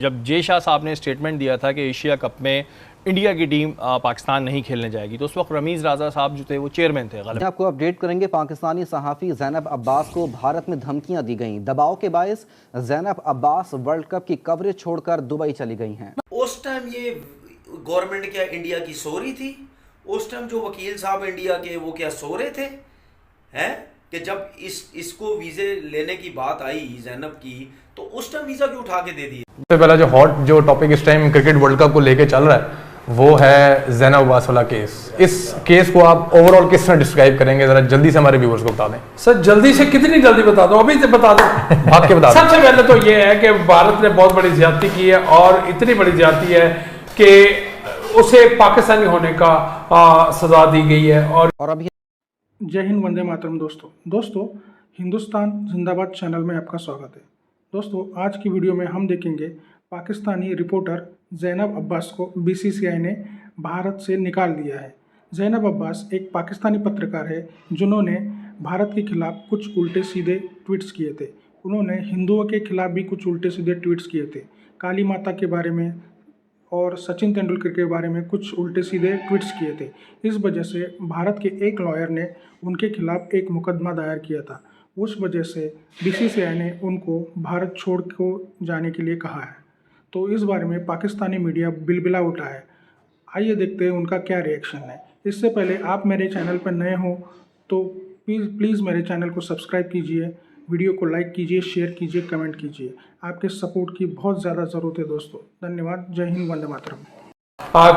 जब जे शाह साहब ने स्टेटमेंट दिया था कि एशिया कप में इंडिया की टीम पाकिस्तान नहीं खेलने जाएगी, तो उस वक्त रमीज़ राजा साहब जो थे वो चेयरमैन थे। आपको अपडेट करेंगे। पाकिस्तानी सहाफ़ी ज़ैनब अब्बास को भारत में धमकियां दी गईं। दबाव के बायस ज़ैनब अब्बास वर्ल्ड कप की कवरेज छोड़कर दुबई चली गई हैं। उस टाइम ये गवर्नमेंट क्या इंडिया की सो रही थी? उस टाइम जो वकील साहब इंडिया के वो क्या सो रहे थे? हैं कि जब इसको वीज़े लेने की बात आई ज़ैनब की, तो उस टाइम वीज़ा क्यों उठा के दे दिए? सबसे पहला जो हॉट जो टॉपिक इस टाइम क्रिकेट वर्ल्ड कप को लेके चल रहा है वो है ज़ैनब अब्बास वाला केस। इस केस को आप ओवरऑल किस तरह डिस्क्राइब करेंगे, जरा जल्दी से हमारे व्यूअर्स को बता दें। सर जल्दी से कितनी जल्दी बता दूं? अभी से बता दूं? भाग के बता दें। सबसे पहले तो ये है कि भारत ने बहुत बड़ी ज्यादती की है और इतनी बड़ी ज्यादती है कि उसे पाकिस्तानी होने का सजा दी गई है। और अभी जय हिंद, वंदे मातरम। दोस्तों हिंदुस्तान जिंदाबाद चैनल में आपका स्वागत है। दोस्तों आज की वीडियो में हम देखेंगे पाकिस्तानी रिपोर्टर ज़ैनब अब्बास को बीसीसीआई ने भारत से निकाल दिया है। ज़ैनब अब्बास एक पाकिस्तानी पत्रकार है जिन्होंने भारत के खिलाफ कुछ उल्टे सीधे ट्वीट्स किए थे। उन्होंने हिंदुओं के खिलाफ भी कुछ उल्टे सीधे ट्वीट्स किए थे, काली माता के बारे में और सचिन तेंदुलकर के बारे में कुछ उल्टे सीधे ट्वीट्स किए थे। इस वजह से भारत के एक लॉयर ने उनके खिलाफ एक मुकदमा दायर किया था। उस वजह से बीसीसीआई ने उनको भारत छोड़ को जाने के लिए कहा है। तो इस बारे में पाकिस्तानी मीडिया बिलबिला उठा है। आइए देखते हैं उनका क्या रिएक्शन है। इससे पहले आप मेरे चैनल पर नए हो तो प्लीज़ मेरे चैनल को सब्सक्राइब कीजिए, वीडियो को लाइक कीजिए, शेयर कीजिए, कमेंट कीजिए। आपके सपोर्ट की बहुत ज़्यादा ज़रूरत है दोस्तों। धन्यवाद। जय हिंद, वंदे मातरम।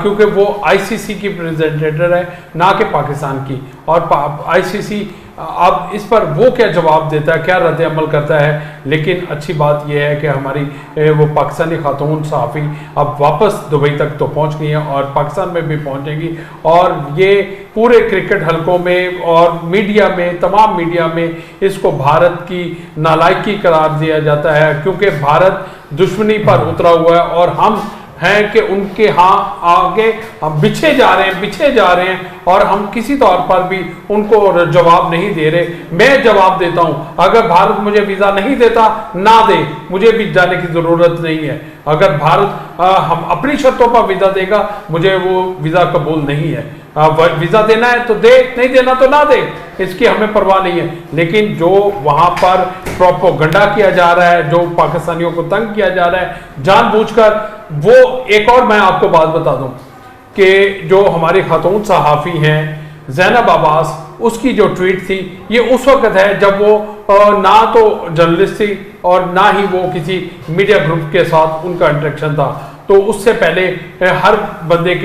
क्योंकि वो आईसीसी की रिप्रेजेंटेटिव है, ना कि पाकिस्तान की। और आईसीसी अब इस पर वो क्या जवाब देता है, क्या रद्द अमल करता है। लेकिन अच्छी बात यह है कि हमारी वो पाकिस्तानी खातून सहाफ़ी अब वापस दुबई तक तो पहुंच गई हैं और पाकिस्तान में भी पहुंचेंगी। और ये पूरे क्रिकेट हलकों में और मीडिया में, तमाम मीडिया में इसको भारत की नालायकी करार दिया जाता है, क्योंकि भारत दुश्मनी पर उतरा हुआ है और हम हैं कि उनके आगे हम बिछे जा रहे हैं और हम किसी तौर पर भी उनको जवाब नहीं दे रहे। मैं जवाब देता हूं, अगर भारत मुझे वीज़ा नहीं देता ना दे, मुझे भी जाने की ज़रूरत नहीं है। अगर भारत हम अपनी शर्तों पर वीज़ा देगा, मुझे वो वीज़ा कबूल नहीं है। वीज़ा देना है तो दे, नहीं देना तो ना दे, इसकी हमें परवाह नहीं है। लेकिन जो वहाँ पर प्रोपेगेंडा किया जा रहा है, जो पाकिस्तानियों को तंग किया जा रहा है जानबूझकर, वो एक और मैं आपको बात बता दूं कि जो हमारी खातून सहाफ़ी हैं ज़ैनब अब्बास, उसकी जो ट्वीट थी ये उस वक्त है जब वो ना तो जर्नलिस्ट थी और ना ही वो किसी मीडिया ग्रुप के साथ उनका इंटरेक्शन था। तो उससे पहले हर बंदे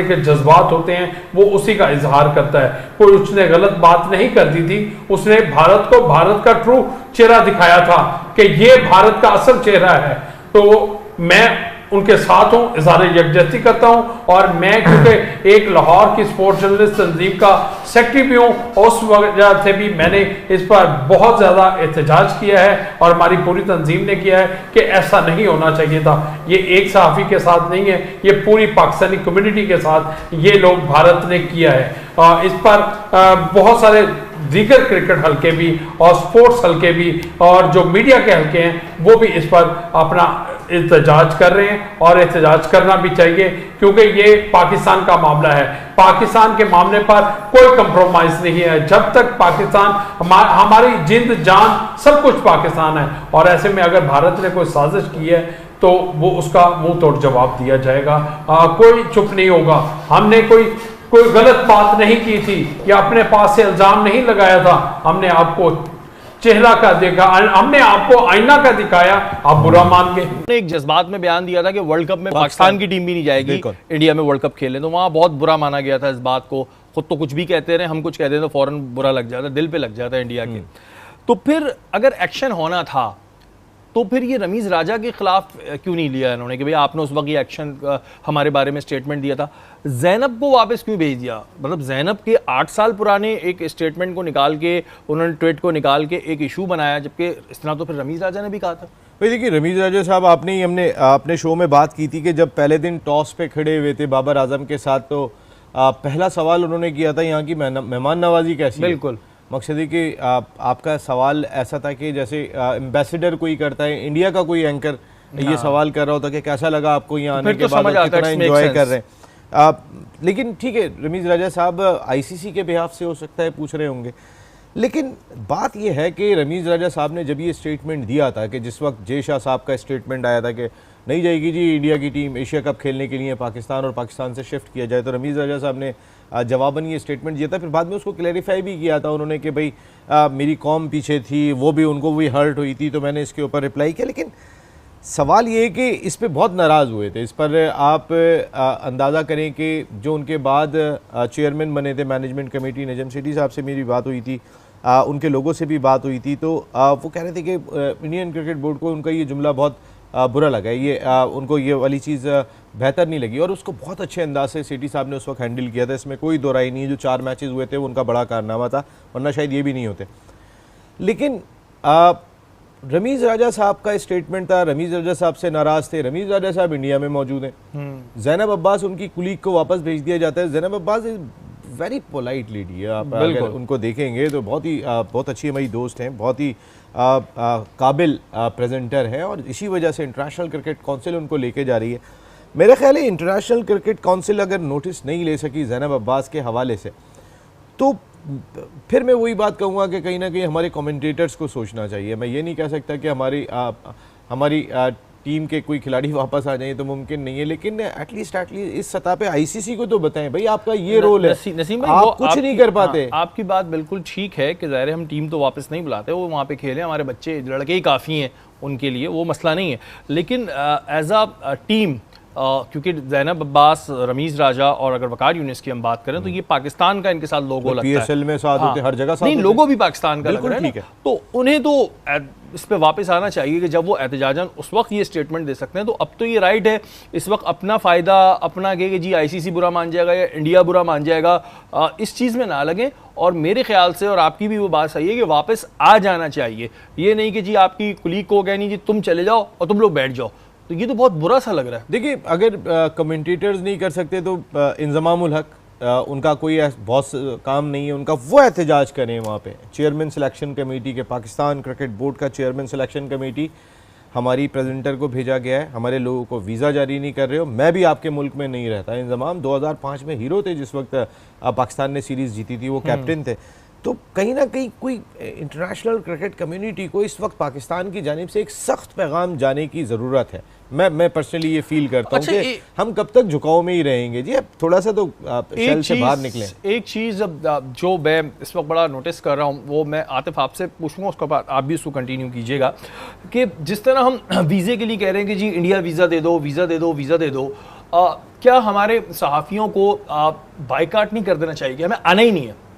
के जज्बात होते हैं, वो उसी का इजहार करता है। कोई उसने गलत बात नहीं कर दी थी, उसने भारत को भारत का ट्रू चेहरा दिखाया था कि ये भारत का असल चेहरा है। तो मैं उनके साथ हूँ, इज़हार यकजहती करता हूँ। और मैं क्योंकि एक लाहौर की स्पोर्ट्स जर्नलिस्ट तंजीम का सेक्रेटरी भी हूँ, उस वजह से भी मैंने इस पर बहुत ज़्यादा एहतजाज किया है और हमारी पूरी तंजीम ने किया है कि ऐसा नहीं होना चाहिए था। ये एक सहाफ़ी के साथ नहीं है, ये पूरी पाकिस्तानी कम्युनिटी के साथ ये लोग भारत ने किया है। इस पर बहुत सारे दीगर क्रिकेट हल्के भी और स्पोर्ट्स हल्के भी और जो मीडिया के हल्के हैं वो भी इस पर अपना एहतजाज कर रहे हैं और एहतजाज करना भी चाहिए, क्योंकि ये पाकिस्तान का मामला है। पाकिस्तान के मामले पर कोई कंप्रोमाइज़ नहीं है। जब तक पाकिस्तान हमारी जिंद जान सब कुछ पाकिस्तान है। और ऐसे में अगर भारत ने कोई साजिश की है तो वो उसका मुंह तोड़ जवाब दिया जाएगा। कोई चुप नहीं होगा। हमने कोई गलत बात नहीं की थी या अपने पास से इल्ज़ाम नहीं लगाया था। हमने आपको चेहरा का देखा, हमने आपको आईना का दिखाया, आप बुरा मान गए। एक जज्बात में बयान दिया था कि वर्ल्ड कप में पाकिस्तान की टीम भी नहीं जाएगी इंडिया में वर्ल्ड कप खेलने, तो वहाँ बहुत बुरा माना गया था इस बात को। खुद तो कुछ भी कहते रहे, हम कुछ कहते हैं तो फौरन बुरा लग जाता, दिल पे लग जाता है इंडिया के। तो फिर अगर एक्शन होना था तो फिर ये रमीज़ राजा के खिलाफ क्यों नहीं लिया इन्होंने कि भाई आपने उस वक्त ये एक्शन हमारे बारे में स्टेटमेंट दिया था। ज़ैनब को वापस क्यों भेज दिया? मतलब ज़ैनब के 8 साल पुराने एक स्टेटमेंट को निकाल के, उन्होंने ट्वीट को निकाल के एक इशू बनाया, जबकि इस तरह तो फिर रमीज़ राजा ने भी कहा था। भाई देखिए, रमीज़ राजा साहब हमने अपने शो में बात की थी कि जब पहले दिन टॉस पे खड़े हुए थे बाबर आजम के साथ, तो पहला सवाल उन्होंने किया था यहाँ की मेहमान नवाजी कैसी। बिल्कुल मकसद है कि आपका सवाल ऐसा था कि जैसे एम्बेसडर कोई करता है, इंडिया का कोई एंकर ये सवाल कर रहा होता कि कैसा लगा आपको यहाँ आने फिर के तो बाद, समझ और आता है, कितना it makes एंजॉय sense। कर रहे हैं। लेकिन ठीक है, रमीज राजा साहब आईसीसी के बिहाफ से हो सकता है पूछ रहे होंगे, लेकिन बात यह है कि रमीज राजा साहब ने जब ये स्टेटमेंट दिया था कि जिस वक्त जय शाह साहब का स्टेटमेंट आया था कि नहीं जाएगी जी इंडिया की टीम एशिया कप खेलने के लिए पाकिस्तान और पाकिस्तान से शिफ्ट किया जाए, तो रमीज राजा साहब ने जवाबन ये स्टेटमेंट दिया था। फिर बाद में उसको क्लैरिफाई भी किया था उन्होंने कि भाई मेरी कौम पीछे थी, वो भी उनको भी हर्ट हुई थी, तो मैंने इसके ऊपर रिप्लाई किया। लेकिन सवाल ये है कि इस पे बहुत नाराज़ हुए थे। इस पर आप अंदाज़ा करें कि जो उनके बाद चेयरमैन बने थे मैनेजमेंट कमेटी, नजम सेठी साहब से मेरी बात हुई थी, उनके लोगों से भी बात हुई थी, तो वो कह रहे थे कि इंडियन क्रिकेट बोर्ड को उनका ये जुमला बहुत बुरा लगा, ये उनको ये वाली चीज़ बेहतर नहीं लगी, और उसको बहुत अच्छे अंदाज से सेठी साहब ने उस वक्त हैंडल किया था। इसमें कोई दो राय नहीं है, जो 4 मैचेस हुए थे वो उनका बड़ा कारनामा था, वरना शायद ये भी नहीं होते। लेकिन रमीज राजा साहब का स्टेटमेंट था, रमीज राजा साहब से नाराज थे। रमीज राजा साहब इंडिया में मौजूद हैं, जैनब अब्बास उनकी कुलीग को वापस भेज दिया जाता है। Zainab Abbas is very polite lady है, आप अगर उनको देखेंगे तो बहुत अच्छी हमारी दोस्त हैं, बहुत ही काबिल प्रेजेंटर हैं, और इसी वजह से इंटरनेशनल क्रिकेट काउंसिल उनको लेके जा रही है। मेरा ख्याल है इंटरनेशनल क्रिकेट काउंसिल अगर नोटिस नहीं ले सकी जैनब अब्बास के हवाले से, तो फिर मैं वही बात कहूँगा कि कहीं ना कहीं हमारे कमेंटेटर्स को सोचना चाहिए। मैं ये नहीं कह सकता कि हमारी टीम के कोई खिलाड़ी वापस आ जाए तो मुमकिन नहीं है, लेकिन एटलीस्ट इस सतह पे आईसीसी को तो बताएं भाई आपका ये रोल है, नसीम भाई, आप कुछ नहीं कर पाते। आपकी बात बिल्कुल ठीक है कि ज़ाहिर है हम टीम तो वापस नहीं बुलाते, वो वहाँ पे खेलें, हमारे बच्चे लड़के ही काफ़ी हैं उनके लिए, वो मसला नहीं है। लेकिन एज अ टीम, क्योंकि जैनब अब्बास, रमीज राजा और अगर वकार यूनिस की हम बात करें तो ये पाकिस्तान का इनके साथ लोगो लगता है, पीएसएल में साथ होते, हर जगह साथ नहीं, होते। लोगो भी पाकिस्तान का लग रहा है ठीक ना, है। तो उन्हें तो इस पे वापस आना चाहिए कि जब वो एहतजाजन उस वक्त ये स्टेटमेंट दे सकते हैं, तो अब तो ये राइट है इस वक्त अपना फ़ायदा अपना कि जी आईसीसी बुरा मान जाएगा या इंडिया बुरा मान जाएगा, इस चीज़ में ना लगें। और मेरे ख्याल से, और आपकी भी वो बात सही है कि वापस आ जाना चाहिए, ये नहीं कि जी आपकी कुलीग को गए नहीं जी तुम चले जाओ और तुम लोग बैठ जाओ, तो ये तो बहुत बुरा सा लग रहा है। देखिए, अगर कमेंटेटर्स नहीं कर सकते तो इंजमामुल हक, उनका कोई बहुत काम नहीं है उनका, वो एहतजाज करें वहाँ पे। चेयरमैन सिलेक्शन कमेटी के, पाकिस्तान क्रिकेट बोर्ड का चेयरमैन सिलेक्शन कमेटी, हमारी प्रेजेंटर को भेजा गया है, हमारे लोगों को वीज़ा जारी नहीं कर रहे हो। मैं भी आपके मुल्क में नहीं रहता, इंजमाम 2005 में हीरो थे जिस वक्त पाकिस्तान ने सीरीज़ जीती थी, वो कैप्टन थे। तो कहीं ना कहीं कोई इंटरनेशनल क्रिकेट कम्युनिटी को इस वक्त पाकिस्तान की जानिब से एक सख्त पैगाम जाने की ज़रूरत है। मैं पर्सनली ये फील करता हूँ कि हम कब तक झुकाव में ही रहेंगे जी, अब थोड़ा सा तो शेल से बाहर निकलें। एक चीज़ अब जो मैं इस वक्त बड़ा नोटिस कर रहा हूँ, वो मैं आतिफ आपसे पूछूंगा, उसके बाद आप भी उसको कंटिन्यू कीजिएगा, कि जिस तरह हम वीज़े के लिए कह रहे हैं कि जी इंडिया वीज़ा दे दो, वीज़ा दे दो, वीज़ा दे दो, क्या हमारे सहाफ़ियों को बाइकाट नहीं कर देना चाहिए कि हमें आना ही नहीं है,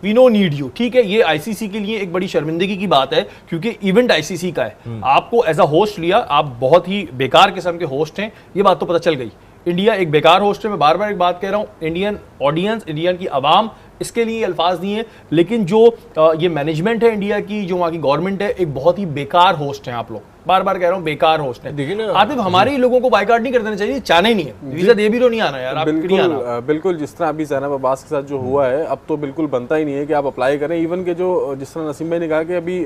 वी नो नीड यू? ठीक है, ये आईसीसी के लिए एक बड़ी शर्मिंदगी की बात है क्योंकि इवेंट आईसीसी का है, आपको एज अ होस्ट लिया, आप बहुत ही बेकार किस्म के होस्ट हैं, ये बात तो पता चल गई। इंडिया एक बेकार होस्ट है, मैं बार बार एक बात कह रहा हूँ, इंडियन ऑडियंस, इंडियन की आवाम इसके लिए अल्फाज नहीं है, लेकिन जो ये मैनेजमेंट है इंडिया की, जो वहाँ की गवर्नमेंट है, एक बहुत ही बेकार होस्ट हैं आप लोग, बार बार कह रहा हूँ बेकार होस्ट है। देखिए ना आतिफ, हमारे ही लोगों को बाइकाट नहीं कर देना चाहिए, चाहना ही नहीं है, वीजा दे भी तो नहीं आना यार, आप नहीं आना। बिल्कुल, जिस तरह अभी जैनब अब्बास के साथ जो हुआ है, अब तो बिल्कुल बनता ही नहीं है कि आप अप्लाई करें। इवन के जो जिस तरह नसीम भाई ने कहा कि अभी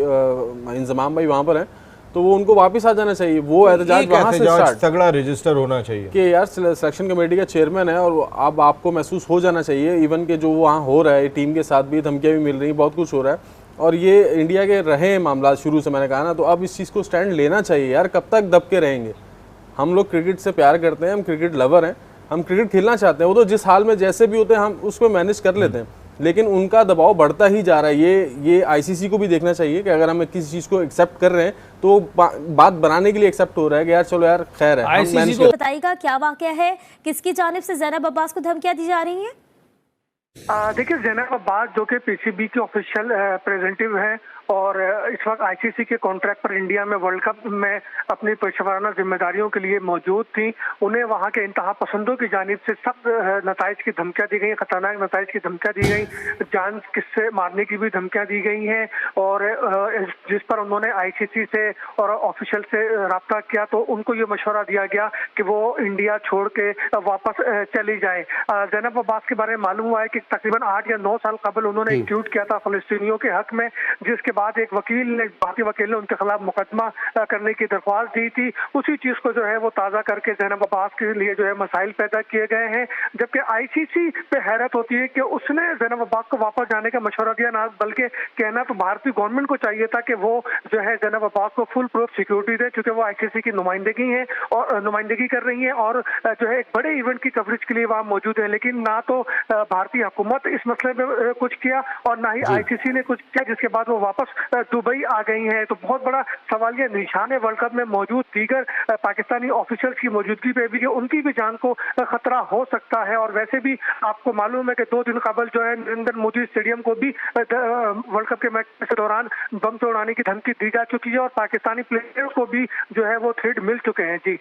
इंजमाम भाई वहाँ पर हैं, तो वो उनको वापस आ जाना चाहिए, वो एहतजाज वहाँ से स्टार्ट, तगड़ा रजिस्टर होना चाहिए कि यार सिलेक्शन कमेटी का चेयरमैन है और अब आपको महसूस हो जाना चाहिए। इवन के जो वहाँ हो रहा है, टीम के साथ भी धमकियाँ भी मिल रही, बहुत कुछ हो रहा है, और ये इंडिया के रहे मामला शुरू से, मैंने कहा ना, तो अब इस चीज़ को स्टैंड लेना चाहिए यार। कब तक दब के रहेंगे? हम लोग क्रिकेट से प्यार करते हैं, हम क्रिकेट लवर हैं, हम क्रिकेट खेलना चाहते हैं, वो तो जिस हाल में जैसे भी होते हैं हम उसको मैनेज कर लेते हैं, लेकिन उनका दबाव बढ़ता ही जा रहा है। ये आईसीसी को भी देखना चाहिए कि अगर हम किसी चीज़ को एक्सेप्ट कर रहे हैं तो बात बनाने के लिए एक्सेप्ट हो रहा है कि यार चलो यार खैर है। आईसीसी को बताइएगा क्या वाकया है, किसकी जानिब से जैनब अब्बास को धमकियां दी जा रही हैं? देखिए, जैनब अब्बास जो कि पीसीबी के ऑफिशियल रिप्रेजेंटेटिव हैं और इस वक्त आईसीसी के कॉन्ट्रैक्ट पर इंडिया में वर्ल्ड कप में अपनी पेशेवराना जिम्मेदारियों के लिए मौजूद थी, उन्हें वहां के इंतहा पसंदों की जानिब से सख्त नताइज की धमकियां दी गई, खतरनाक नताइज की धमकियां दी गई, जान किससे मारने की भी धमकियां दी गई हैं, और जिस पर उन्होंने आईसीसी से और ऑफिशियल से रब्ता किया तो उनको ये मशवरा दिया गया कि वो इंडिया छोड़ के वापस चली जाए। जैनब अब्बास के बारे में मालूम हुआ है कि तकरीबन 8 या 9 साल कबल उन्होंने एक ट्वीट किया था फलस्तीनियों के हक में, जिसके बाद एक भारतीय वकील ने उनके खिलाफ मुकदमा करने की दरख्वास्त दी थी। उसी चीज को जो है वो ताज़ा करके ज़ैनब अब्बास के लिए जो है मसाइल पैदा किए गए हैं। जबकि आईसीसी पे हैरत होती है कि उसने ज़ैनब अब्बास को वापस जाने का मशवरा दिया, ना बल्कि कहना तो भारतीय गवर्नमेंट को चाहिए था कि वो जो है ज़ैनब अब्बास को फुल प्रूफ सिक्योरिटी दे, क्योंकि वो आईसीसी की नुमाइंदगी है और नुमाइंदगी कर रही है और जो है एक बड़े इवेंट की कवरेज के लिए वहाँ मौजूद है। लेकिन ना तो भारतीय हुकूमत इस मसले में कुछ किया और ना ही आईसीसी ने कुछ किया, जिसके बाद वो वापस दुबई आ गई हैं। तो बहुत बड़ा सवालिया निशान है वर्ल्ड कप में मौजूद दीगर पाकिस्तानी ऑफिशियल्स की मौजूदगी पे भी, उनकी भी जान को खतरा हो सकता है। और वैसे भी आपको मालूम है कि 2 दिन कबल जो है नरेंद्र मोदी स्टेडियम को भी वर्ल्ड कप के मैच के दौरान बम तोड़ाने की धमकी दी जा चुकी है और पाकिस्तानी प्लेयर्स को भी जो है वो थ्रेट मिल चुके हैं। जी